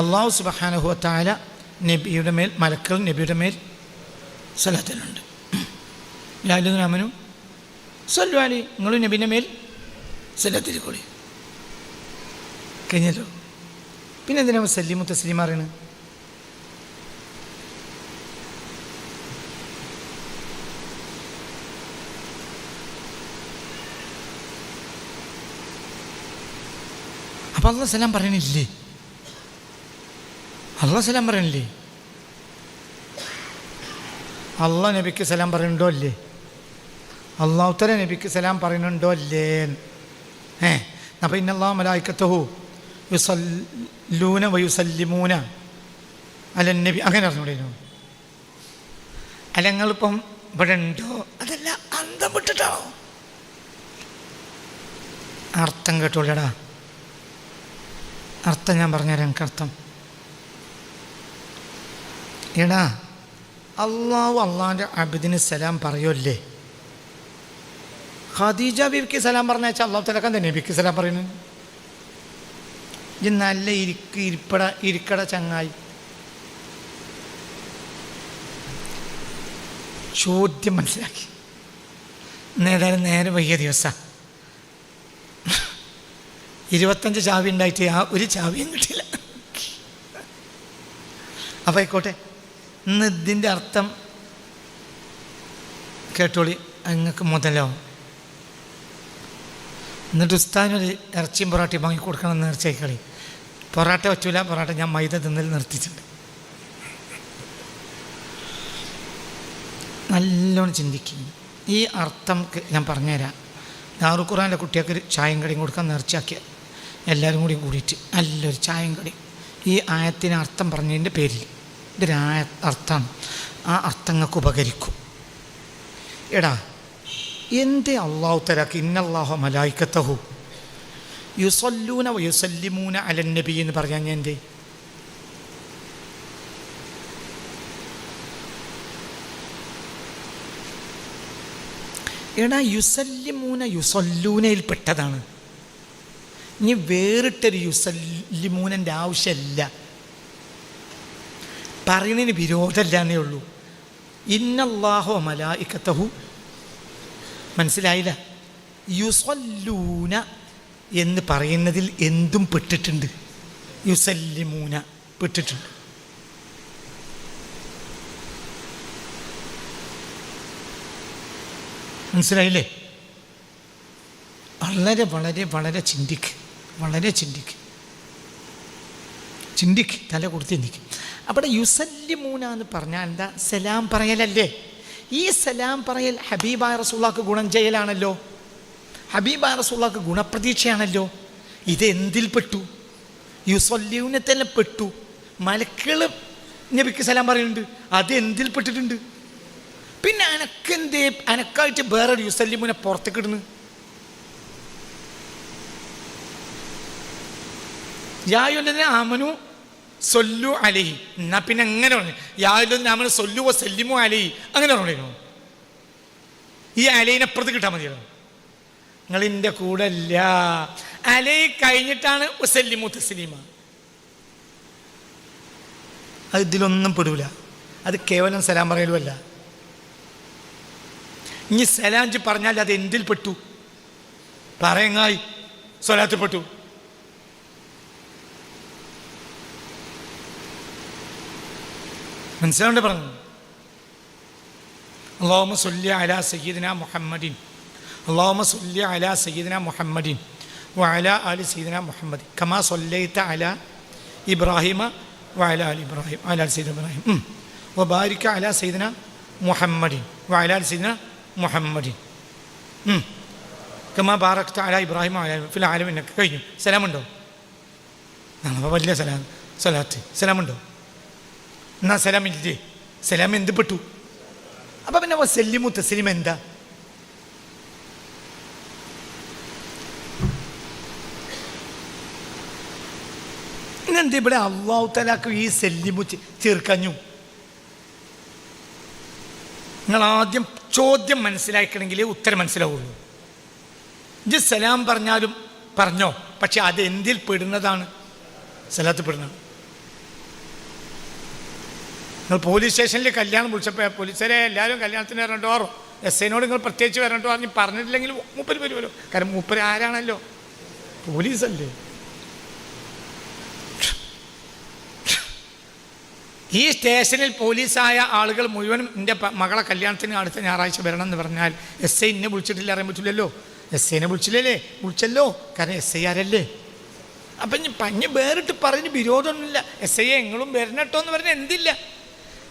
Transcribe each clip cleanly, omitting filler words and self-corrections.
അള്ളാഹു സുബ്ഹാനഹു വ തആല നബിയുടെ മേൽ, മലക്കൾ നബിയുടെ മേൽ സ്വലാത്തുണ്ട്. യാ അയ്യുഹല്ലദീന ആമനൂ സ്വല്ലു അലൈഹി, നിങ്ങൾ നബിയുടെ മേൽ സ്വലാത്തിരിക്കോളി. കഴിഞ്ഞല്ലോ. പിന്നെ എന്തിനാ സല്ലിമു തസ്ലീം അറിയണത്? അപ്പം അള്ളാഹ് സലാം പറയണില്ലേ? അള്ളാഹ് സലാം പറയണില്ലേ? അള്ളാഹ് നബിക്ക് സലാം പറയുന്നുണ്ടോ അല്ലേ? അള്ളാഹു തആല നബിക്ക് സലാം പറയുന്നുണ്ടോ അല്ലേ? അപ്പം ഇന്നല്ലാഹു മലായികത്തഹു യുസല്ലൂന വയുസല്ലിമൂന അലൻ നബി, അങ്ങനെ അറിഞ്ഞൂടേനോ? അല്ല നിങ്ങളിപ്പം ഇവിടെ ഉണ്ടോ? അതല്ല, അന്തം വിട്ടിട്ടാണോ? അർത്ഥം കേട്ടോളടാ, അർത്ഥം ഞാൻ പറഞ്ഞുതരാം. എനിക്ക് അർത്ഥം എടാ, അള്ളാഹു അള്ളാഹിൻ്റെ അബ്ദിന് സലാം പറയുമല്ലേ? ഖദീജ ബീവിക്ക് സലാം പറഞ്ഞാൽ അള്ളാഹു തആല തന്നെ നബിക്ക് സലാം പറയുന്നു. ഇത് നല്ല ഇരിക്കട ചങ്ങായി. ചോദ്യം മനസ്സിലാക്കി. ഏതായാലും നേരെ വൈകിയ ദിവസമാണ്. 25 ചാവി ഉണ്ടായിട്ട് ആ ഒരു ചാവിയും കിട്ടില്ല. അപ്പം ആയിക്കോട്ടെ, ഇന്ന് ഇതിൻ്റെ അർത്ഥം കേട്ടോളി, നിങ്ങൾക്ക് മുതലോ. എന്നിട്ട് ഉസ്താദിനൊരു ഇറച്ചിയും പൊറാട്ടയും വാങ്ങി കൊടുക്കണം എന്ന് നേർച്ചയായിക്കളി. പൊറാട്ട പറ്റൂല, പൊറാട്ട ഞാൻ മൈദ തിന്നൽ നിർത്തിയിട്ടുണ്ട്. നല്ലോണം ചിന്തിക്കും. ഈ അർത്ഥം ഞാൻ പറഞ്ഞുതരാം. ദാറുൽ ഖുർആനിലെ കുട്ടികൾക്ക് ചായയും കടിയും കൊടുക്കാൻ നേർച്ചയാക്കിയ എല്ലാവരും കൂടി കൂടിയിട്ട് നല്ലൊരു ചായയും കടി ഈ ആയത്തിന് അർത്ഥം പറഞ്ഞതിൻ്റെ പേരിൽ, ഇതൊരു അർത്ഥമാണ്. ആ അർത്ഥങ്ങൾക്ക് ഉപകരിക്കും. എടാ, എന്തേ അള്ളാഹു തആലക്ക് ഇന്നല്ലാഹു മലായികത്തഹു യുസല്ലൂന വയുസല്ലിമൂന അലൻ നബി എന്ന് പറയാൻ ഞാൻ എന്തേ? എടാ, യുസല്ലിമൂന യുസല്ലൂനയിൽ പെട്ടതാണ്. ഇനി വേറിട്ടൊരു യുസല്ലിമൂനൻ്റെ ആവശ്യമല്ല, പറയുന്നതിന് വിരോധമല്ല എന്നേ ഉള്ളൂ. ഇന്നല്ലാഹു മലായികത്തഹു, മനസ്സിലായില്ല? യുസല്ലൂന എന്ന് പറയുന്നതിൽ എന്തും പെട്ടിട്ടുണ്ട്. യുസല്ലിമൂന പെട്ടിട്ടുണ്ട്. മനസ്സിലായില്ലേ? വളരെ വളരെ വളരെ ചിന്തിക്ക്, വളരെ ചിന്തിക്ക്, തല കൊടുത്ത് ചിന്തിക്കും. അവിടെ യുസല്ലിമൂന എന്ന് പറഞ്ഞാൽ എന്താ? സലാം പറയലല്ലേ? ഈ സലാം പറയൽ ഹബീബായ റസൂലുള്ളാഹിക്ക് ഗുണം ചെയ്യലാണല്ലോ, ഹബീബായ റസൂലുള്ളാഹിക്ക് ഗുണപ്രതീക്ഷയാണല്ലോ. ഇത് എന്തിൽ പെട്ടു? യുസല്ലൂനെ തന്നെ പെട്ടു. മലക്കുകൾ നബിക്ക് സലാം പറയുന്നുണ്ട്, അത് എന്തിൽ പെട്ടിട്ടുണ്ട്? പിന്നെ അനക്കെന്തേ അനക്കായിട്ട് വേറൊരു യുസല്ലിമൂനെ പുറത്തേക്ക് ഇടുന്നു? യാ അയ്യുഹല്ലദീന ആമനൂ സൊല്ലു അലൈഹി, എന്നാ പിന്നെ എങ്ങനെ പറഞ്ഞു? യാ അയ്യുഹല്ലദീന ആമനൂ സൊല്ലു വസല്ലിമു അലൈഹി, അങ്ങനെ പറഞ്ഞോ? ഈ അലൈനെ അപ്പുറത്ത് കിട്ടാൻ മതിയല്ലോ. നിങ്ങളിൻ്റെ കൂടെ അല്ല, അലൈ കഴിഞ്ഞിട്ടാണ് വസല്ലിമു തസ്ലീമ. അത് ഇതിലൊന്നും പെടൂല. അത് കേവലം സലാം പറയലുമല്ല. ഇനി സലാം പറഞ്ഞാൽ അത് എന്തിൽ പെട്ടു? പറയങ്ങായി സ്വലാത്തിൽ പെട്ടു. മനസ്സിലാണ്ട് പറഞ്ഞു. അല്ലാഹുമ്മ സ്വല്ലി അലാ സയ്യിദിനാ മുഹമ്മദിൻ, അല്ലാഹുമ്മ സ്വല്ലി അലാ സയ്യിദിനാ മുഹമ്മദിൻ വഅലാ ആലി സയ്യിദിനാ മുഹമ്മദിൻ കമാ സ്വല്ലൈത അലാ ഇബ്രാഹിമ വഅലാ ആലി ഇബ്രാഹിം വഅലാ ആലി സയ്യിദിനാ ഇബ്രാഹിം വബാരിക അലാ സയ്യിദിനാ മുഹമ്മദിൻ വഅലാ ആലി സയ്യിദിനാ മുഹമ്മദിൻ കമാ ബാറക്ത അലാ ഇബ്രാഹിം വഅലാ ഫിൽ ആലമീൻ. എന്നൊക്കെ കഴിഞ്ഞു. സലാമുണ്ടോ? വലിയ സ്വലാത്ത് സലാമുണ്ടോ? എന്നാ സലാം ഇല്ലേ? സലാം എന്ത് പെട്ടു? അപ്പം പിന്നെ വസല്ലിമു തസ്ലീം എന്താ? ഇന്നെന്ത് ഇവിടെ അല്ലാഹു തആലക്ക് ഈ സല്ലിമു ചേർക്കഞ്ഞു? നിങ്ങൾ ആദ്യം ചോദ്യം മനസ്സിലാക്കണമെങ്കിൽ ഉത്തരം മനസ്സിലാവുള്ളൂ. ഇത് സലാം പറഞ്ഞാലും പറഞ്ഞോ, പക്ഷെ അത് എന്തിൽ പെടുന്നതാണ്? സലാത്ത് പെടുന്നതാണ്. നിങ്ങൾ പോലീസ് സ്റ്റേഷനിൽ കല്യാണം വിളിച്ചപ്പോൾ പോലീസുകാരെ എല്ലാവരും കല്യാണത്തിന് വരണ്ടോ SIനോട് നിങ്ങൾ പ്രത്യേകിച്ച് വരണ്ടോ പറഞ്ഞിട്ടില്ലെങ്കിൽ മൂപ്പര് വരുമല്ലോ. കാരണം മൂപ്പര് ആരാണല്ലോ, പോലീസല്ലേ. ഈ സ്റ്റേഷനിൽ പോലീസായ ആളുകൾ മുഴുവനും എൻ്റെ മകളെ കല്യാണത്തിന് അടുത്ത ഞായറാഴ്ച വരണം എന്ന് പറഞ്ഞാൽ SI ഇന്നെ വിളിച്ചിട്ടില്ല അറിയാൻ പറ്റില്ലല്ലോ. SIനെ വിളിച്ചില്ലല്ലേ? വിളിച്ചല്ലോ, കാരണം SI ആരല്ലേ. അപ്പം പഞ്ഞ് വേറിട്ട് പറഞ്ഞ് വിരോധമൊന്നുമില്ല. SI എങ്ങളും വരണട്ടോ എന്ന് പറഞ്ഞാൽ എന്തില്ല,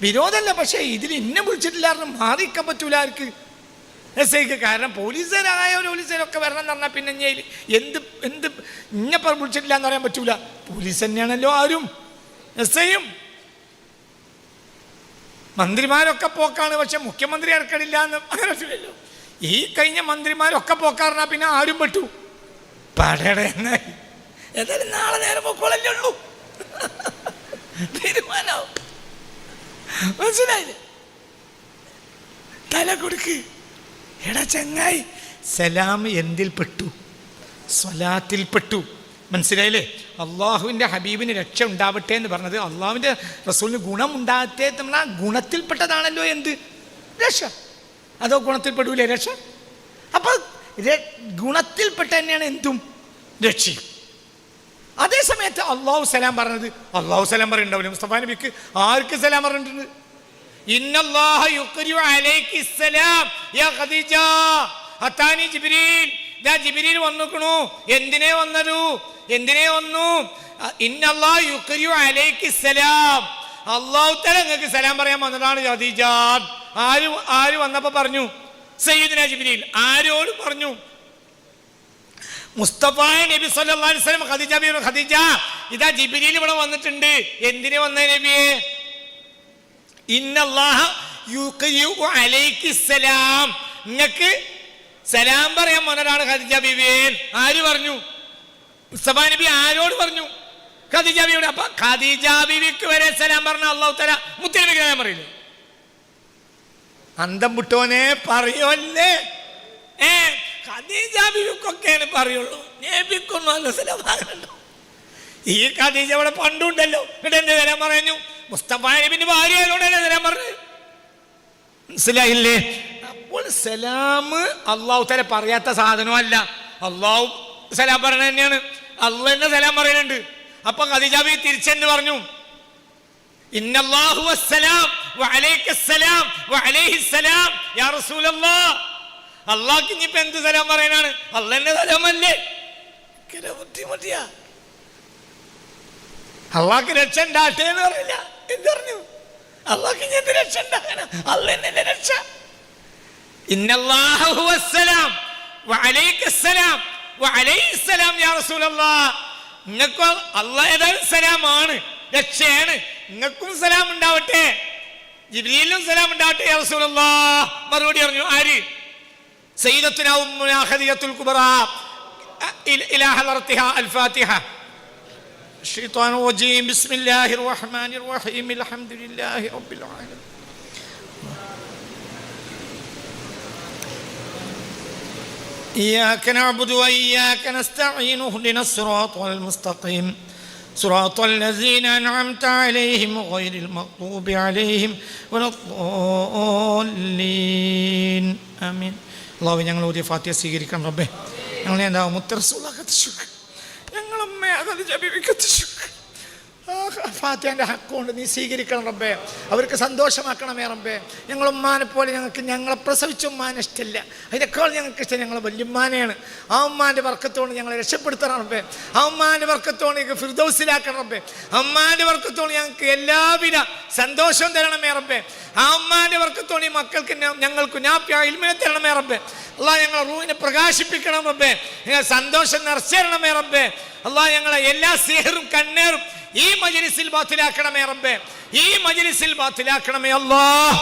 വിരോധമല്ല. പക്ഷേ ഇതിൽ ഇന്നെ വിളിച്ചിട്ടില്ലായിരുന്നു മാറിക്കാൻ പറ്റൂല ആർക്ക്, SIക്ക്. കാരണം പോലീസുകാരായ പോലീസുകാരൊക്കെ വരണം എന്ന് പറഞ്ഞാൽ പിന്നെ എന്ത് ഇന്നെ വിളിച്ചിട്ടില്ല എന്ന് പറയാൻ പറ്റൂല. പോലീസ് തന്നെയാണല്ലോ ആരും, SIയും. മന്ത്രിമാരൊക്കെ പോക്കാണ്, പക്ഷെ മുഖ്യമന്ത്രി ഇറക്കണില്ല എന്ന് അങ്ങനെ പറ്റില്ലല്ലോ. ഈ കഴിഞ്ഞ മന്ത്രിമാരൊക്കെ പോക്കാറിനാ പിന്നെ ആരും പെട്ടു പടയുടെ. ഏതായാലും നാളെ നേരം പൊക്കോളല്ലേ ഉള്ളൂ, തീരുമാനാവും. മനസ്സിലായില്ലേ? തല കൊടുക്ക്. എടാ ചങ്ങായി, സലാം എന്തിൽ പെട്ടു? സ്വലാത്തിൽ പെട്ടു. മനസ്സിലായില്ലേ? അള്ളാഹുവിൻ്റെ ഹബീബിന് രക്ഷ ഉണ്ടാവട്ടെ എന്ന് പറഞ്ഞത് അള്ളാഹുവിൻ്റെ റസൂലിന് ഗുണം ഉണ്ടാകട്ടെ എന്ന് പറഞ്ഞാൽ ഗുണത്തിൽപ്പെട്ടതാണല്ലോ എന്ത് രക്ഷ. അതോ ഗുണത്തിൽപ്പെടൂലേ രക്ഷ? അപ്പോൾ ഗുണത്തിൽപ്പെട്ട തന്നെയാണ് എന്തും രക്ഷയും. അതേ സമയത്ത് അള്ളാഹു സലാം പറഞ്ഞത്, അള്ളാഹു സലാം പറയുന്നുണ്ടാവില്ല മുസ്തഫ നബിക്ക്. ആർക്ക് സലാം പറഞ്ഞിട്ടുണ്ട്? ഇന്നല്ലാഹ യുഖ്രിഉ അലൈകി സലാം യാ ഖദീജ അതാനി ജിബ്രീൽ. ജിബ്രീൽ വന്നുക്കണു. എന്തിനെ വന്നു? ഇന്നല്ലാഹ യുഖ്രിഉ അലൈകി സലാം. അല്ലാഹു തആല നിങ്ങൾക്ക് സലാം പറയാൻ വന്നതാണ് ഖദീജ. ആര് വന്നപ്പോൾ പറഞ്ഞു? സയ്യിദുനാ ജിബ്രീൽ. ആരോട് പറഞ്ഞു? മുസ്തഫ നബി സല്ലല്ലാഹു അലൈഹി വസല്ലം ഖദീജ ഇതാ ജിബ്രീൽ ഇവിടെ വന്നിട്ടുണ്ട്. എന്തിനെ വന്ന നബിയെ? ഇന്നല്ലാഹ യുഖ്രിഉ അലൈകി സലാം. നിങ്ങൾക്ക് സലാം പറയാൻ വന്നതാണ് ഖദീജ ബീവിയെ. ആര് പറഞ്ഞു? മുസ്തഫ നബി ആരോട് പറഞ്ഞു? ഖദീജ ബീവിയോട്. അപ്പൊ ഖദീജ ബീവിക്ക് വരെ സലാം പറഞ്ഞ അല്ലാഹു തആല മുത്തനബിക്ക് സലാം പറയില്ലേ? അന്തം വിട്ടോനെ പറയുമല്ലേ? ഖദീജ ബീവിക്കൊക്കെയാണ് പറയുള്ളൂ, നബിക്കൊന്നും അല്ല സലാം പറയുന്നുണ്ടോ? ഈ ഖദീജ ഇവിടെ പണ്ടുണ്ടല്ലോ. ഇവിടെ എന്ത് സലാം പറഞ്ഞു? മുസ്തഫ നബിന്റെ ഭാര്യയോടല്ലേ സലാം പറഞ്ഞു. മനസ്സിലായില്ലേ? അപ്പോൾ സലാം അള്ളാഹു തആല പറയാത്ത സാധനമല്ല, അള്ളാഹു സലാം പറയണ തന്നെയാണ്. അള്ളാഹ് തന്നെ സലാം പറയുന്നുണ്ട്. അപ്പൊ ഖദീജ ബീവി തിരിച്ചെന്ന് പറഞ്ഞു, ഇന്നല്ലാഹു വസ്സലാം വഅലൈക്കസ്സലാം വഅലൈഹിസ്സലാം യാ റസൂലല്ലാഹ്. അള്ളാഹ്ക്ക് ഇനിയിപ്പോ എന്ത് സലാം പറയാനാണ്? അള്ളാഹ് തന്നെ സലാമല്ലേ? ബുദ്ധിമുട്ടിയാ. അള്ളാഹ്ക്ക് രക്ഷ ഉണ്ടാട്ടെ എന്ന് പറയില്ല. എന്ത് പറഞ്ഞു? അള്ളാഹ്ക്ക് ഇനി എന്ത് രക്ഷ ഉണ്ടാകാനാ? അള്ളാഹ് തന്നെ രക്ഷ. ഇന്നല്ലാഹു ഹുവസ്സലാം വഅലൈക്കസ്സലാം വഅലൈഹിസ്സലാം യാ റസൂലല്ലാഹ്. നിങ്ങൾക്ക് അള്ളാഹ് ഏതായാലും സലാമാണ്, രക്ഷയാണ്. നിങ്ങൾക്കും സലാം ഉണ്ടാവട്ടെ, ജിബ്രീലിനും സലാം ഉണ്ടാവട്ടെ യാ റസൂലല്ലാഹ്. മറുപടി പറഞ്ഞു ആര്? സയ്യിദത്തുനാ ഉമ്മുനാ ഖദീജത്തുൽ കുബ്രാ ഇലാ ഹളറത്തിഹാ അൽ ഫാത്തിഹ. الشيطان الرجيم بسم الله الرحمن الرحيم الحمد لله رب العالمين إياك نعبد وإياك نستعين اهدنا الصراط المستقيم صراط الذين أنعمت عليهم غير المغضوب عليهم ولا الضالين آمين. الله ഞങ്ങൾ ഓതിയ ഫാത്തിഹ സ്വീകരിക്കണം റബ്ബേ. ഞങ്ങളെ എന്താ മുത്തറസൂലാക്കത്ത് ശുക്ർ, ഞങ്ങളമ്മയെ ഖദീജ ബീവിക്കത്ത് ശുക്ർ. ഫാത്തിഹന്റെ ഹക്കുകൊണ്ട് നീ സ്വീകരിക്കണം റബ്ബേ. അവർക്ക് സന്തോഷമാക്കണമേ റബ്ബേ. ഞങ്ങളുമ്മാനെ പോലെ ഞങ്ങളെ പ്രസവിച്ച ഉമ്മാനെ ഇഷ്ടമില്ല, അതിനേക്കാൾ ഞങ്ങൾക്ക് ഇഷ്ടം ഞങ്ങളെ വല്യമ്മാനെയാണ്. ആ ഉമ്മാൻ്റെ വർക്കത്തോട് ഞങ്ങളെ രക്ഷപ്പെടുത്തണം റബ്ബേ. ആ ഉമ്മാൻ്റെ വർക്കത്തോട് ഞങ്ങൾക്ക് ഫിർദൗസിലാക്കണം റബ്ബേ. ആ ഉമ്മാൻ്റെ വർക്കത്തോട് ഞങ്ങൾക്ക് എല്ലാവിധ സന്തോഷവും തരണമേ റബ്ബേ. ആ ഉമ്മാൻ്റെ വർക്കത്തോട് ഈ മക്കൾക്ക് ഞങ്ങൾക്ക് നാഫിയായ ഇൽമിനെ തരണമേ റബ്ബേ. അല്ലാഹ് ഞങ്ങളെ റൂഹിനെ പ്രകാശിപ്പിക്കണം റബ്ബേ. ഞങ്ങൾ സന്തോഷം നിറച്ചേരണമേ റബ്ബേ. അല്ലാഹ് ഞങ്ങളെ എല്ലാ സിഹറും കണ്ണേറും ഈ മജ്‌ലിസിൽ ബാത്തിലാക്കണമേ റബ്ബേ. ഈ മജ്‌ലിസിൽ ബാത്തിലാക്കണമേ അല്ലാഹ്.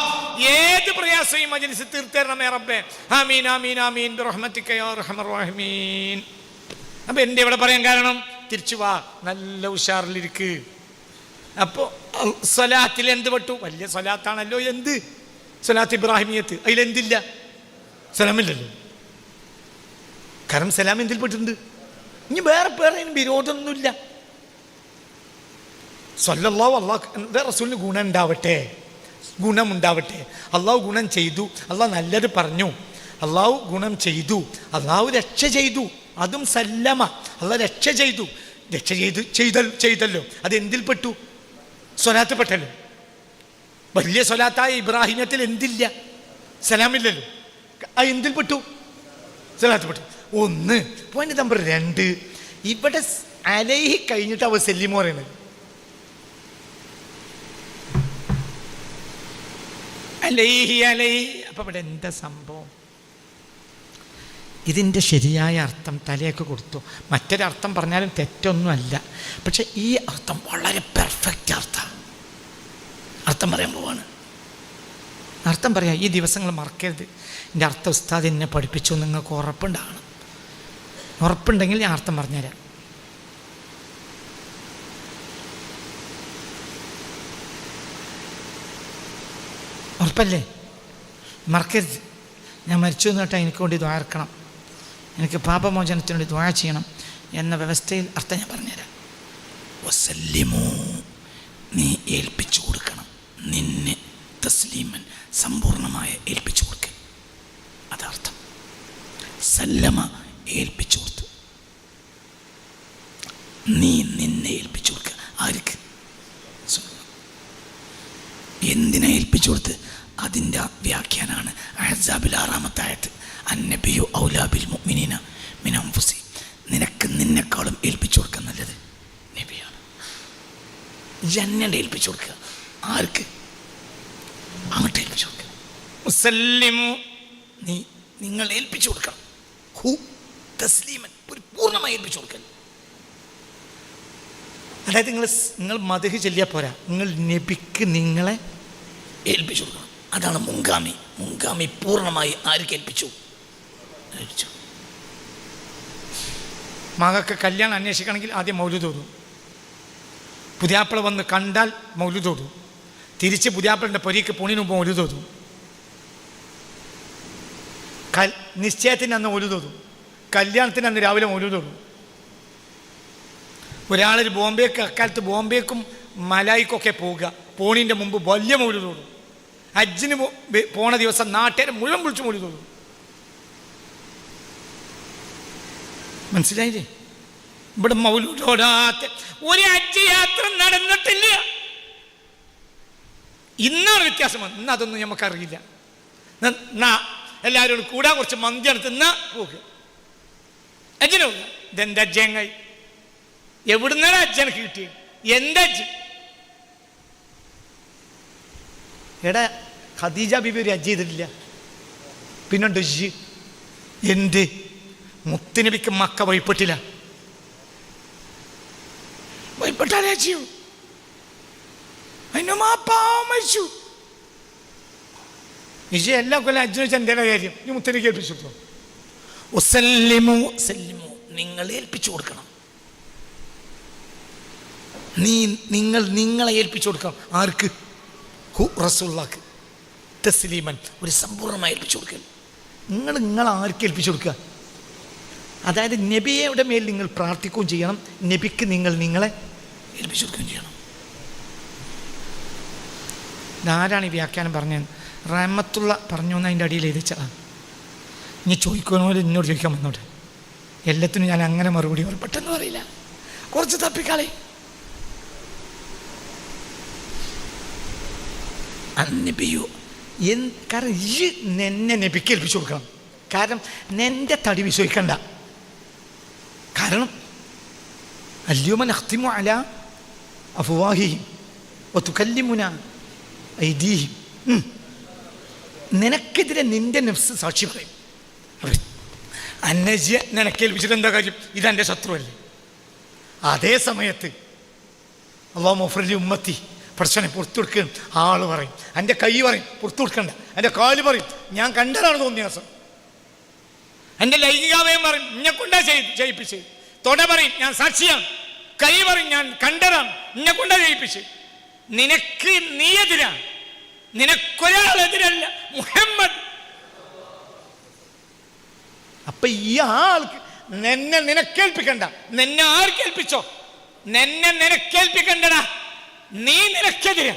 ഏത് പ്രയാസം ഈ മജ്‌ലിസിൽ തീർത്തരണമേ റബ്ബേ. ആമീൻ ആമീൻ ആമീൻ ബിറഹ്മതിക യാ അർഹമർ റഹീമീൻ. അപ്പം എൻ്റെ ഇവിടെ പറയാൻ കാരണം, തിരിച്ചു വാ, നല്ല ഉഷാറിലിരിക്ക്. അപ്പോൾ സ്വലാത്തിൽ എന്ത് പെട്ടു? വലിയ സ്വലാത്താണല്ലോ. എന്ത് സ്വലാത്ത്? ഇബ്രാഹിമിയത്ത്. അതിലെന്തില്ല? സലാമില്ലല്ലോ. കാരണം സലാം എന്തിൽ പെട്ടിട്ടുണ്ട്? ഇനി വേറെ പേരതിന് വിരോധമൊന്നുമില്ല. സ്വല്ലല്ലാഹു അല്ലാഹ് റസൂലിന് ഗുണം ഉണ്ടാവട്ടെ. ഗുണമുണ്ടാവട്ടെ. അള്ളാഹു ഗുണം ചെയ്തു, അള്ളാഹു നല്ലത് പറഞ്ഞു, അള്ളാഹു ഗുണം ചെയ്തു, അള്ളാഹു രക്ഷ ചെയ്തു, അതും സല്ലമ. അള്ളാഹു രക്ഷ ചെയ്തു ചെയ്തല്ലോ. അത് എന്തിൽപ്പെട്ടു? സ്വലാത്ത് പെട്ടല്ലോ. വലിയ സ്വലാത്തായ ഇബ്രാഹിമത്തിൽ എന്തില്ല? സലാമില്ലല്ലോ. ആ എന്തിൽപ്പെട്ടു? സ്വലാത്ത് പെട്ടു. 1. പോയിന്റ് നമ്പർ 2, ഇവിടെ അലൈഹി കഴിഞ്ഞിട്ട് അവ സല്ലിമു പറയുന്നത്. അലൈഹി അലൈഹി. അപ്പം ഇവിടെ എന്താ സംഭവം? ഇതിൻ്റെ ശരിയായ അർത്ഥം തലയൊക്കെ കൊടുത്തു. മറ്റൊരർത്ഥം പറഞ്ഞാലും തെറ്റൊന്നുമല്ല, പക്ഷെ ഈ അർത്ഥം വളരെ പെർഫെക്റ്റ് അർത്ഥമാണ്. അർത്ഥം പറയാൻ പോവാണ്. അർത്ഥം പറയാം. ഈ ദിവസങ്ങൾ മറക്കരുത്. എൻ്റെ അർത്ഥം ഉസ്താദ് എന്നെ പഠിപ്പിച്ചു നിങ്ങൾക്ക് ഉറപ്പുണ്ടാകണം. ഉറപ്പുണ്ടെങ്കിൽ ഞാൻ അർത്ഥം പറഞ്ഞുതരാം. ഉറപ്പല്ലേ? മറക്കരുത്. ഞാൻ മരിച്ചു എന്നിട്ട് എനിക്ക് വേണ്ടി ദ്വാ ഇറക്കണം, എനിക്ക് പാപമോചനത്തിന് വേണ്ടി ദ്വാ ചെയ്യണം എന്ന വ്യവസ്ഥയിൽ അർത്ഥം ഞാൻ പറഞ്ഞുതരാം. വസല്ലിമു, നീ ഏൽപ്പിച്ചു കൊടുക്കണം. നിന്നെ തസ്ലീമൻ, സമ്പൂർണമായ ഏൽപ്പിച്ചു കൊടുക്കുക. അതർത്ഥം. സല്ലമ, ഏൽപ്പിച്ചു കൊടുത്തു. നീ നിന്നെ ഏൽപ്പിച്ചു കൊടുക്കുക. ആർക്ക്? എന്തിനാ ഏൽപ്പിച്ചു കൊടുത്ത്? അതിൻ്റെ വ്യാഖ്യാനാണ് അഹ്സാബിൽ 6-ാമത്തെ ആയത്ത്. അന്നബിയു ഔലാ ബിൽ മുഅ്മിനീന മിൻ അൻഫുസിഹിം. നിനക്ക് നിന്നെക്കാളും ഏൽപ്പിച്ചു കൊടുക്കുക നല്ലത് നബിയാണ്. ജന്നനെ ഏൽപ്പിച്ചു കൊടുക്കുക. ആർക്ക്? അങ്ങോട്ട് ഏൽപ്പിച്ചു കൊടുക്കുക. മുസല്ലിമു, നിങ്ങൾ ഏൽപ്പിച്ചു കൊടുക്കണം. ഹു തസ്ലീമൻ, ഒരു പൂർണ്ണമായി ഏൽപ്പിച്ചു കൊടുക്കൽ. അതായത് നിങ്ങൾ മദ്ഹ് ചൊല്ലിയാൽ പോരാ, നിങ്ങൾ നബിക്ക് നിങ്ങളെ ഏൽപ്പിച്ചു കൊടുക്കണം. അതാണ് മുൻഗാമി. മുൻഗാമി പൂർണ്ണമായി ആർക്ക് ഏൽപ്പിച്ചു? മകൾക്ക് കല്യാണം അന്വേഷിക്കണമെങ്കിൽ ആദ്യം മൗലൂദ് ഓതും. പുതിയാപ്പിള വന്ന് കണ്ടാൽ മൗലൂദ് ഓതും. തിരിച്ച് പുതിയാപ്പിളിൻ്റെ പൊരിക്ക് പൂണിന് മുമ്പ് മൗലൂദ് ഓതും. നിശ്ചയത്തിന് അന്ന് മൗലൂദ് ഓതും. കല്യാണത്തിന് അന്ന് രാവിലെ മൗലൂദ് ഓതും. ഒരാളൊരു ബോംബെക്ക്, അക്കാലത്ത് ബോംബെക്കും മലായിക്കൊക്കെ പോവുക, പോണീൻ്റെ മുമ്പ് വലിയ മൗലൂദ് ഓതും. ഹജ്ജിന് പോണ ദിവസം നാട്ടുകാരെ മുഴുവൻ വിളിച്ച് മൗലൂദ് ഓതും. മനസ്സിലായില്ലേ? ഇവിടെ മൗലൂദ് ഓടാത്ത ഒരു ഹജ്ജ് യാത്ര നടന്നിട്ടില്ല. ഇന്നാണ് വ്യത്യാസം. ഇന്ന് അതൊന്നും നമുക്കറിയില്ല. എല്ലാവരും കൂടാൻ കുറച്ച് മന്തി എടുത്തുന്ന പോകുക. അജ്ജന് പോകുക. ഇതെന്താ അജ്ജങ്ങൾ? എവിടുന്നാണ് അജ്ജനക്ക് കിട്ടിയത്? എന്താ അജ്ജ്? എടാ, ഖദീജ ബീബി ഒരു ഹജ്ജ് ചെയ്തിട്ടില്ല. പിന്നുണ്ട് ഇജ്ജ്. എന്ത്? മുത്തുനബിക്ക് മക്ക വഴിപ്പെട്ടില്ല. വഴിപ്പെട്ടാലേ ചെയ്യൂ. അതിന് മാപ്പാവൻ മരിച്ചു. ഇജ്ജ് എല്ലാ കൊല്ലം ഹജ്ജിന് വെച്ചാൽ എൻ്റെ കാര്യം ഈ മുത്തനബിക്ക് ഏൽപ്പിച്ചു കൊടുത്തു. ഉസല്ലിമു, സല്ലിമു, നിങ്ങൾ ഏൽപ്പിച്ചു കൊടുക്കണം. നിങ്ങളെ ഏൽപ്പിച്ചു കൊടുക്കണം. ആർക്ക്? റസൂലുള്ളാഹിക്ക്. തസ്ലീമൻ, ഒരു സമ്പൂർണ്ണമായി ഏൽപ്പിച്ചു കൊടുക്കൽ. നിങ്ങൾ ആർക്ക് ഏൽപ്പിച്ചു കൊടുക്കുക? അതായത് നബിയുടെ മേൽ നിങ്ങൾ പ്രാർത്ഥിക്കുകയും ചെയ്യണം, നബിക്ക് നിങ്ങളെ ഏൽപ്പിച്ചു കൊടുക്കുകയും ചെയ്യണം. ആരാണ് ഈ വ്യാഖ്യാനം പറഞ്ഞത്? റഹ്മത്തുള്ള പറഞ്ഞു എന്ന് അതിൻ്റെ അടിയിൽ എഴുതിച്ചതാണ്. ഇനി ചോദിക്കണോ എന്നോട് ചോദിക്കാൻ വന്നോട്ടെ. എല്ലാത്തിനും ഞാൻ അങ്ങനെ മറുപടി പെട്ടെന്ന് പറയില്ല, കുറച്ച് തപ്പിക്കളി. നബിയോ കാരണം ഈ എന്നെ നബിക്ക് ഏൽപ്പിച്ചു കൊടുക്കണം. കാരണം എൻ്റെ തടി വിശ്വസിക്കണ്ട. കാരണം അല്യൗമ നഖ്തിമു അലാ അഫ്വാഹിഹിം വതുകല്ലിമുനാ ഐദീഹിം. നിനക്കെതിരെ നിന്റെ നഫ്സ് സാക്ഷി പറയും. അന്നജ്യ നിനക്കേൽപ്പിച്ചിട്ട് എന്താ കാര്യം? ഇതെൻ്റെ ശത്രുവല്ലേ. അതേ സമയത്ത് അല്ലാഹു മഗ്ഫിർ ഉമ്മത്തി, പ്രശ്നം പുറത്തു കൊടുക്കുക ആൾ പറയും. എൻ്റെ കൈ പറയും പുറത്തു കൊടുക്കണ്ട. എൻ്റെ കാല് പറയും ഞാൻ കണ്ടതാണ് തോന്നിയ ദിവസം. എൻ്റെ ലൈംഗികാവയം പറയും എന്നെ കൊണ്ടാ ചെയ്യിപ്പിച്ച്. തൊട പറയും ഞാൻ സാക്ഷിയാണ്. കൈ പറയും ഞാൻ കണ്ടതാണ്, എന്നെ കൊണ്ടാ ചെയ്യിപ്പിച്ച്. നിനക്ക് നീ എതിരാണ്, നിനക്കൊരാളെതിരല്ല, മുഹമ്മദ്. അപ്പൊ ഈ ആൾക്ക് നിനക്കേൽപ്പിക്കണ്ട. നിന്നെ ആർക്കേൽപ്പിച്ചോ? നിനക്കേൽപ്പിക്കണ്ടടാ. നീ നിനക്കെതിരാ.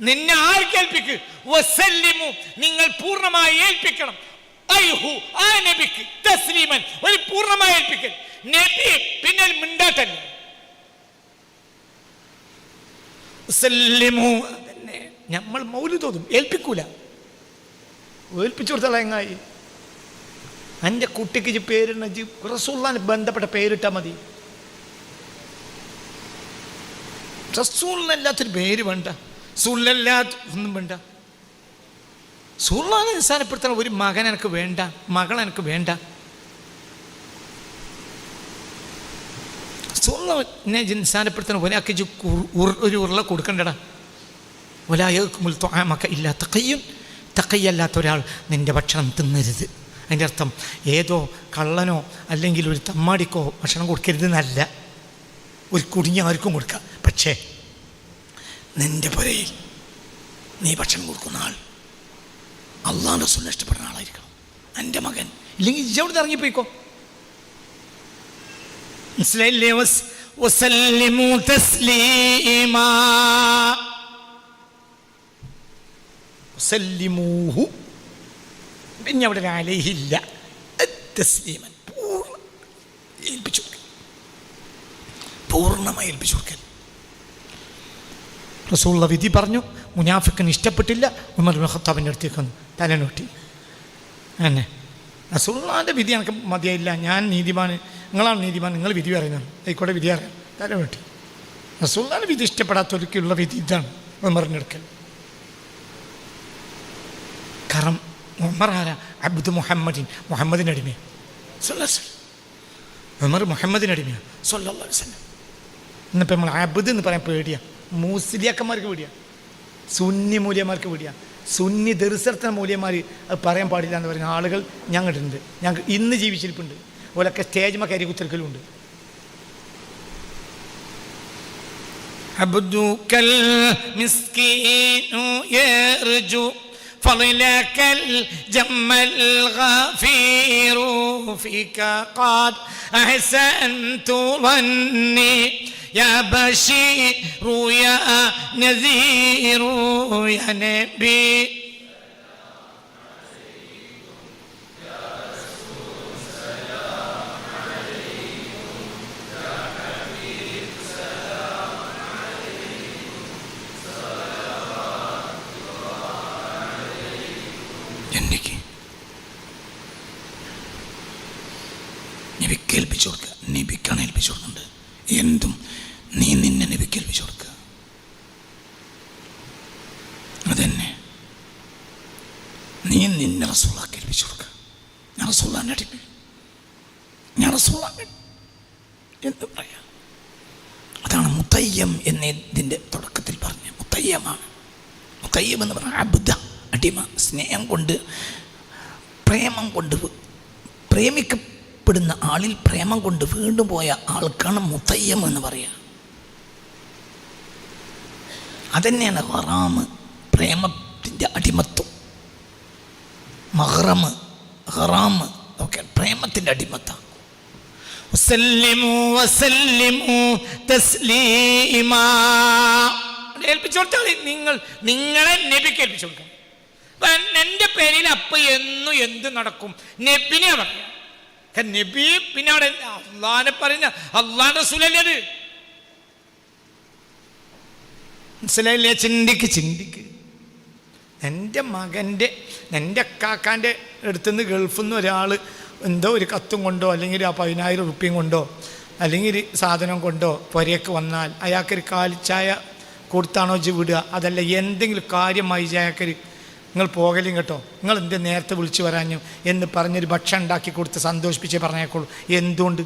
നിന്നെ ആർക്ക് ഏൽപ്പിക്ക്? വസല്ലിമു, നിങ്ങൾ പൂർണ്ണമായി ഏൽപ്പിക്കണം. അയ്ഹു, ആ നബിക്ക് തസ്ലീമൻ, ഒരു പൂർണ്ണമായി ഏൽപ്പിക്കൽ. നബി പിന്നെ മിണ്ടാട്ടല്ല. വസല്ലിമു, അതന്നെ നമ്മൾ മൗലിദ് ഓതും, ഏൽപ്പിക്കൂല. ഏൽപ്പിച്ചു കൊടുത്താൽ എങ്ങായി? എൻ്റെ കുട്ടിക്ക് പേരിടണ റസൂലുള്ളാഹിനെ ബന്ധപ്പെട്ട പേരിട്ടാൽ മതി. റസൂലിനല്ലാത്തൊരു പേര് വേണ്ട, റസൂലിനല്ലാത്ത ഒന്നും വേണ്ട. റസൂലുള്ളാഹിനെ നിസ്സാരപ്പെടുത്തണം. ഒരു മകൻ എനിക്ക് വേണ്ട, മകൾ എനിക്ക് വേണ്ട. റസൂലിനെ നിസ്സാരപ്പെടുത്തണം. ഒരാൾക്ക് ഒരു ഉരുള കൊടുക്കണ്ടടാ. ഒലായക്കുമുൽ ത്വആമക ഇല്ലാ തഖയ്യുൻ, തഖയ്യല്ലാത്ത ഒരാൾ നിൻ്റെ ഭക്ഷണം തിന്നരുത്. അതിൻ്റെ അർത്ഥം ഏതോ കള്ളനോ അല്ലെങ്കിൽ ഒരു തമ്മാടിക്കോ ഭക്ഷണം കൊടുക്കരുത് എന്നല്ല. ഒരു കുടുങ്ങി ആർക്കും കൊടുക്കാം. പക്ഷേ നിൻ്റെ പുരയിൽ നീ ഭക്ഷണം കൊടുക്കുന്ന ആൾ അള്ളാഹുവിൻ്റെ റസൂലിനെ ഇഷ്ടപ്പെടുന്ന ആളായിരിക്കണം. എൻ്റെ മകൻ ഇല്ലെങ്കിൽ ഇജവിടെ ഇറങ്ങിപ്പോയിക്കോ. മനസ്സിലായില്ലേ? വസല്ലിമു തസ്ലീമാ, വസല്ലിമൂഹു, പിന്നെ അവിടെ അലൈഹില്ല, തസ്ലീമൻ, ഏൽപ്പിച്ചു കൊടുക്കൽ, പൂർണ്ണമായി ഏൽപ്പിച്ചു കൊടുക്കൽ. റസൂലുള്ള വിധി പറഞ്ഞു. മുനാഫിക്കിന് ഇഷ്ടപ്പെട്ടില്ല. ഉമർ ഇബ്നു ഖത്താബിൻ്റെ അടുത്തേക്ക് വന്നു, തലനോട്ടി. അങ്ങനെ റസൂലുള്ളാഹിൻ്റെ വിധി എനിക്ക് മതിയായില്ല, ഞാൻ നീതിമാൻ, നിങ്ങളാണ് നീതിമാൻ, നിങ്ങൾ വിധി പറയുന്നത്, ആയിക്കോട്ടെ വിധി അറിയാം, തലനോട്ടി. റസൂലുള്ളാഹിൻ്റെ വിധി ഇഷ്ടപ്പെടാത്തവർക്കുള്ള വിധി ഇതാണ്, ഉമറിൻ്റെ അടുക്കൽ. കാരണം ഉമർ ആരാ? അബ്ദു മുഹമ്മദിൻ, മുഹമ്മദിൻ്റെ അടിമയാണ്. ഉമർ മുഹമ്മദിൻ്റെ അടിമയാണ് സ്വല്ലല്ലാഹു അലൈഹി വസല്ലം. ഇന്നിപ്പോൾ നമ്മൾ അബ്ദ് എന്ന് പറയാൻ പേടിയാണ്. മൂസ്ലിയാക്കന്മാർക്ക് പേടിയാണ്, സുന്നി മൂല്യന്മാർക്ക് പേടിയാണ്. സുന്നി ദർസർത്തന മൂല്യന്മാർ അത് പറയാൻ പാടില്ല എന്ന് പറയുന്ന ആളുകൾ ഞങ്ങളുണ്ട്. ഞങ്ങൾ ഇന്ന് ജീവിച്ചിരിപ്പുണ്ട്. ഓലൊക്കെ സ്റ്റേജ്മ കരി കുത്തിരിക്കലുണ്ട്. അബ്ദുക്കൽ മിസ്കീനു യർജു فضلك الجم الغفير فيك قد أحسنت ظني يا بشير يا نذير يا نبي يا رسول سلام عليكم يا حبيب سلام عليكم صلوات നബിക്ക് ഏൽപ്പിച്ചു കൊടുക്കുക. നബിക്കാണ് ഏൽപ്പിച്ചു കൊടുക്കുന്നുണ്ട്. എന്തും നീ നിന്നെ നബിക്ക് ഏൽപ്പിച്ചു കൊടുക്കുക. അതന്നെ നീ നിന്നെ റസൂലുള്ളാഹിക്ക് ഏൽപ്പിച്ചു കൊടുക്കുക. ഞാൻ റസൂലുള്ളാഹിന്റെ അടിമ, ഞാൻ റസൂലുള്ളാഹി എന്ന് പറയാം. അതാണ് മുത്തയ്യം എന്നതിൻ്റെ തുടക്കത്തിൽ പറഞ്ഞ മുത്തയ്യമാണ്. മുത്തയ്യം എന്ന് പറഞ്ഞാൽ അബ്ദ, അടിമ. സ്നേഹം കൊണ്ട്, പ്രേമം കൊണ്ട്, പ്രേമിക്കപ്പെടുന്ന ആളിൽ പ്രേമം കൊണ്ട് വീണ്ടും പോയ ആൾക്കാണ് മുത്തയ്യം എന്ന് പറയുക. അതന്നെയാണ് ഹറാമ്, പ്രേമത്തിൻ്റെ അടിമത്വം. മഹ്റമ്, ഹറാമ് ഒക്കെ പ്രേമത്തിൻ്റെ അടിമത്താണ്. വസല്ലിമു വസല്ലിമു തസ്ലീമാ, ഏൽപ്പിച്ചു കൊടുത്താൽ നിങ്ങളെ നബിക്ക് ഏൽപ്പിച്ചു കൊടുക്കണം. എൻ്റെ പേരിൽ അപ്പം എന്നും എന്ത് നടക്കും നബിനെ പറയാം. നബി പിന്നെ അവിടെ അള്ളാഹിനെ പറയുന്ന അള്ളാഹിന്റെ റസൂലല്ലേ അത്. മനസ്സിലായില്ലേ? ചിന്തിക്ക്. എൻ്റെ മകൻ്റെ, എൻ്റെ കാക്കാൻ്റെ അടുത്തുനിന്ന് ഗൾഫിൽ നിന്ന് ഒരാൾ എന്തോ ഒരു കത്തും കൊണ്ടോ അല്ലെങ്കിൽ ആ 10,000 റുപ്യയും കൊണ്ടോ അല്ലെങ്കിൽ സാധനം കൊണ്ടോ പുരയ്ക്ക് വന്നാൽ അയാൾക്കൊരു കാലിച്ചായ കൊടുത്താണോ വിടുക? അതല്ല എന്തെങ്കിലും കാര്യമായി അയാൾക്കൊരു നിങ്ങൾ പോകലും കേട്ടോ, നിങ്ങൾ എന്ത് നേരത്തെ വിളിച്ചു വരാഞ്ഞു എന്ന് പറഞ്ഞൊരു ഭക്ഷണം ഉണ്ടാക്കി കൊടുത്ത് സന്തോഷിപ്പിച്ചേ പറഞ്ഞേക്കുള്ളൂ. എന്തുകൊണ്ട്?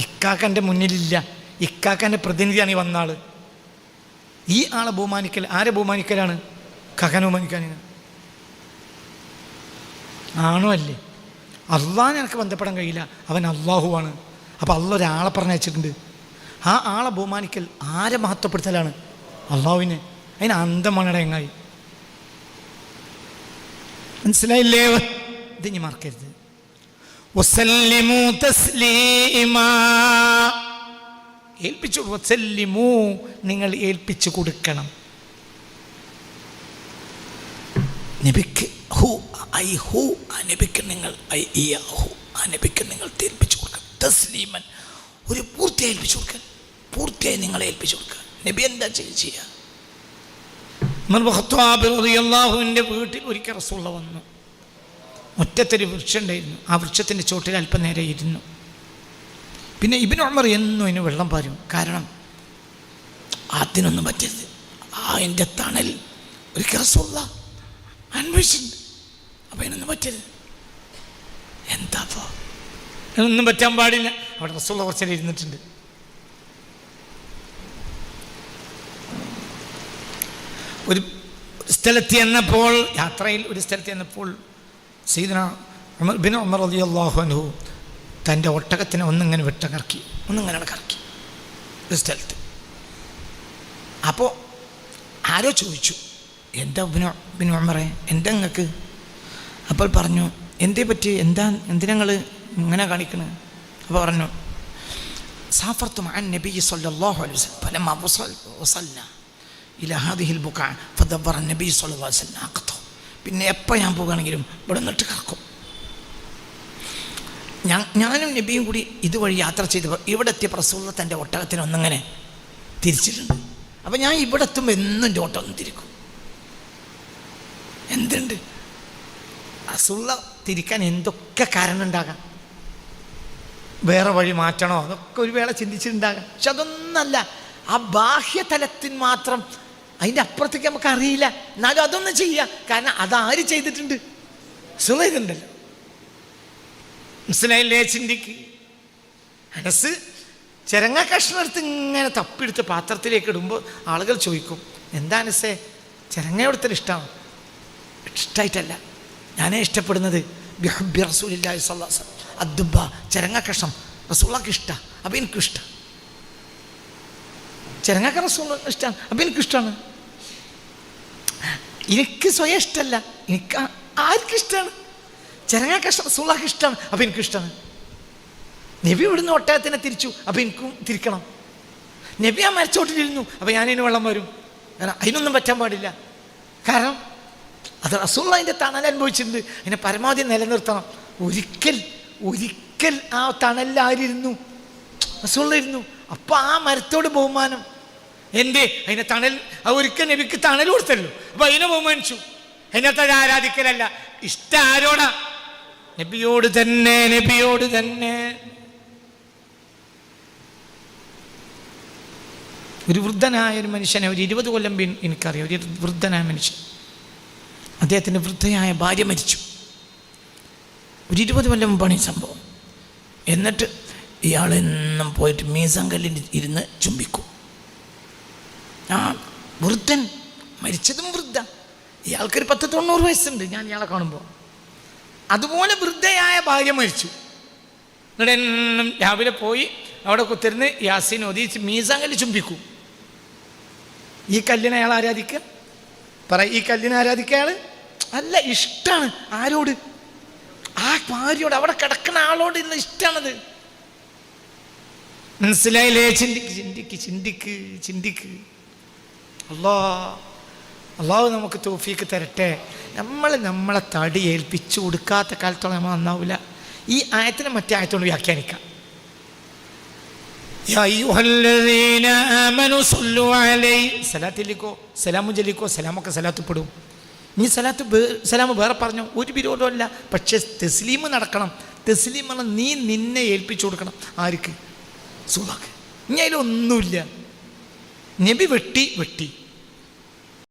ഇക്കാക്കൻ്റെ മുന്നിലില്ല, ഇക്കാക്കൻ്റെ പ്രതിനിധിയാണ് ഈ വന്ന ആൾ. ഈ ആളെ ബഹുമാനിക്കൽ ആരെ ബഹുമാനിക്കലാണ്? കകനെ ബഹുമാനിക്കാനാണ്. ആണോ അല്ലേ? അള്ളാഹിനെ എനിക്ക് ബന്ധപ്പെടാൻ കഴിയില്ല, അവൻ അള്ളാഹുവാണ്. അപ്പോൾ അള്ള ഒരാളെ പറഞ്ഞയച്ചിട്ടുണ്ട്. ആ ആളെ ബഹുമാനിക്കൽ ആരെ മഹത്വപ്പെടുത്തലാണ്? അള്ളാഹുവിനെ. അതിന് അന്തമാണട എങ്ങായി. മനസ്സിലായില്ലേ? ഇതിനി മറക്കരുത്. വസല്ലിമു തസ്ലീമാ, ഏൽപ്പിച്ചു. വസല്ലിമു, നിങ്ങൾ ഏൽപ്പിച്ചു കൊടുക്കണം. നബിക്ക് ആ നബിക്ക് നിങ്ങൾ ആ നബിക്ക് നിങ്ങൾ ഏൽപ്പിച്ചു കൊടുക്കുക. തസ്ലീമൻ, ഒരു പൂർത്തിയായി ഏൽപ്പിച്ചു കൊടുക്കാൻ, പൂർത്തിയായി നിങ്ങളെ ഏൽപ്പിച്ചു കൊടുക്കുക. നബി എന്താ ചെയ്യുക? റളിയല്ലാഹുവിൻ്റെ വീട്ടിൽ ഒരിക്കൽ റസൂലുള്ള വന്നു. മുറ്റത്തൊരു വൃക്ഷം ഉണ്ടായിരുന്നു. ആ വൃക്ഷത്തിൻ്റെ ചോട്ടിൽ അല്പം നേരെ ഇരുന്നു. പിന്നെ ഇബ്നു ഉമർ എന്നും അതിന് വെള്ളം പാരും. കാരണം അതിനൊന്നും പറ്റരുത്. അതിൻ്റെ തണൽ ഒരിക്കൽ റസൂലുള്ള അന്വേഷിച്ചിട്ടുണ്ട്. അപ്പം അതിനൊന്നും പറ്റരുത്. എന്താ അപ്പോൾ ഒന്നും പറ്റാൻ പാടില്ല. അവിടെ റസൂലുള്ള കുറച്ചേരം ഇരുന്നിട്ടുണ്ട്. ഒരു സ്ഥലത്ത് ചെന്നപ്പോൾ, യാത്രയിൽ ഒരു സ്ഥലത്ത് ചെന്നപ്പോൾ സയ്യിദുനാ ഇബ്നു ഉമർ റളിയല്ലാഹു അൻഹു തൻ്റെ ഒട്ടകത്തിനെ ഒന്നിങ്ങനെ കറക്കി ഒരു സ്ഥലത്ത്. അപ്പോൾ ആരോ ചോദിച്ചു, എന്താ ഇബ്നു ഉമറേ, എന്താ നിങ്ങൾക്ക്? അപ്പോൾ പറഞ്ഞു, എന്തേ പറ്റി, എന്തിനാ നിങ്ങൾ ഇങ്ങനെ കാണിക്കണത്? അപ്പോൾ പറഞ്ഞു, സാഫർതു മഅൻ നബി സ്വല്ലല്ലാഹു അലൈഹി വസല്ലം ഫലമ്മ വസൽനാ ഇലാ ഹാദിഹിൽ ബുഖഅ ഫദബ്ബറ നബി സ്വല്ലല്ലാഹു അലൈഹി വസല്ലം അഖത. പിന്നെ എപ്പോൾ ഞാൻ പോകുകയാണെങ്കിലും ഇവിടെ നിന്നിട്ട് കറക്കും. ഞാനും നബിയും കൂടി ഇതുവഴി യാത്ര ചെയ്തപ്പോൾ ഇവിടെ എത്തിയപ്പോൾ റസൂലുള്ള തൻ്റെ ഒട്ടകത്തിന് ഒന്നിങ്ങനെ തിരിച്ചിട്ടുണ്ട്. അപ്പം ഞാൻ ഇവിടെ എത്തുമ്പോൾ എന്നും എൻ്റെ ഒട്ടകം തിരിക്കും. എന്തുണ്ട് റസൂലുള്ള തിരിക്കാൻ എന്തൊക്കെ കാരണം ഉണ്ടാകാം. വേറെ വഴി മാറ്റണോ, അതൊക്കെ ഒരു വേള ചിന്തിച്ചിട്ടുണ്ടാകാം. പക്ഷെ അതൊന്നല്ല, ആ ബാഹ്യതലത്തിന് മാത്രം, അതിൻ്റെ അപ്പുറത്തേക്ക് നമുക്ക് അറിയില്ല. എന്നാലും അതൊന്നും ചെയ്യാം. കാരണം അതാര് ചെയ്തിട്ടുണ്ട്? റസൂലുള്ള ചെയ്തിട്ടുണ്ടല്ലോ. മനസ്സിലായില്ലേ? ചിന്തിക്ക്. അനസ് ചിരങ്ങ കഷ്ണം എടുത്ത് ഇങ്ങനെ തപ്പിയെടുത്ത് പാത്രത്തിലേക്ക് ഇടുമ്പോൾ ആളുകൾ ചോദിക്കും, എന്താ അനസേ ചിരങ്ങ എടുത്തൽ ഇഷ്ടമാണ്? ഇഷ്ടമായിട്ടല്ല, ഞാനേ ഇഷ്ടപ്പെടുന്നത് ബിഹബ്ബി റസൂലില്ലാഹി സ്വല്ലല്ലാഹു അലൈഹി വസല്ലം അദ്ദുബ്ബ, ചിരങ്ങ കഷ്ണം റസൂലുള്ളാഹിക്ക് ഇഷ്ടമാണ്, അപ്പം എനിക്കും ഇഷ്ടം. ചിരങ്ങ റസൂലുള്ളാഹിക്ക് ഇഷ്ടമാണ്, അപ്പം എനിക്കിഷ്ടമാണ്. എനിക്ക് സ്വയം ഇഷ്ടമല്ല, എനിക്ക് ആർക്കും ഇഷ്ടമാണ്. ചിരങ്ങ കഷ്ണം റസൂലുള്ളാഹിക്ക് ഇഷ്ടമാണ്, അപ്പം എനിക്കിഷ്ടമാണ്. നബി ഇവിടുന്ന് ഒട്ടകത്തിനെ തിരിച്ചു, അപ്പം എനിക്കും തിരിക്കണം. നബി ആ മരച്ചോട്ടിലിരുന്നു, അപ്പം ഞാനതിന് വെള്ളം വരും. കാരണം അതിനൊന്നും പറ്റാൻ പാടില്ല. കാരണം അത് റസൂലുള്ളാഹിന്റെ തണൽ അനുഭവിച്ചിട്ടുണ്ട്. അതിനെ പരമാവധി നിലനിർത്തണം. ഒരിക്കൽ ആ തണലിൽ ആരിരുന്നു? റസൂലുള്ള ഇരുന്നു. അപ്പം ആ മരത്തോട് ബഹുമാനം. എന്തേ? അതിനെ തണൽ, ഒരിക്കൽ നബിക്ക് തണൽ കൊടുത്തല്ലോ, അപ്പം അതിനെ ബഹുമാനിച്ചു. അതിനകത്ത് ആരാധിക്കലല്ല. ഇഷ്ടം ആരോടാ? നബിയോട് തന്നെ. ഒരു വൃദ്ധനായൊരു മനുഷ്യനെ, ഒരു 20 കൊല്ലം എനിക്കറിയാം, ഒരു വൃദ്ധനായ മനുഷ്യൻ, അദ്ദേഹത്തിൻ്റെ വൃദ്ധയായ ഭാര്യ മരിച്ചു. ഒരു 20 കൊല്ലം മുമ്പാണ് ഈ സംഭവം. എന്നിട്ട് ഇയാളെന്നും പോയിട്ട് മീസാങ്കല്ലിൽ ഇരുന്ന് ചുംബിക്കും. ആ വൃദ്ധൻ, മരിച്ചതും വൃദ്ധ. ഇയാൾക്കൊരു 90 വയസ്സുണ്ട് ഞാൻ ഇയാളെ കാണുമ്പോൾ. അതുപോലെ വൃദ്ധയായ ഭാര്യ മരിച്ചു. എന്നിട്ട് എന്നും രാവിലെ പോയി അവിടെ കുത്തിരുന്ന് യാസീൻ ഓതി മീസാങ്കല്ല് ചുംബിക്കും. ഈ കല്ലിനെ അയാൾ ആരാധിക്കുക? ഈ കല്ലിനെ ആരാധിക്കുക അയാൾ അല്ല, ഇഷ്ടമാണ്. ആരോട്? ആ ഭാര്യയോട്, അവിടെ കിടക്കുന്ന ആളോട് ഉള്ള ഇഷ്ടമാണത്. മനസ്സിലായില്ലേ? ചിന്തിക്ക്. അള്ളാഹു നമുക്ക് തൗഫീക്ക് തരട്ടെ. നമ്മളെ തടി ഏൽപ്പിച്ചു കൊടുക്കാത്ത കാലത്തോളം നമ്മൾ നന്നാവില്ല. ഈ ആയത്തിനെ മറ്റേ ആയത്തോട് വ്യാഖ്യാനിക്കാം. സലാത്തിലേക്കോ സലാമു ചൊല്ലിക്കോ, സലാമൊക്കെ സലാത്ത് പെടും. നീ സലാം വേറെ പറഞ്ഞു, ഒരു വിരോധമല്ല. പക്ഷെ തസ്ലീം നടക്കണം. തസ്ലീം പറഞ്ഞാൽ നീ നിന്നെ ഏൽപ്പിച്ചു കൊടുക്കണം. ആർക്ക്? റസൂലുള്ളാഹിക്ക്. ഇനി അതിലൊന്നുമില്ല. നബി വെട്ടി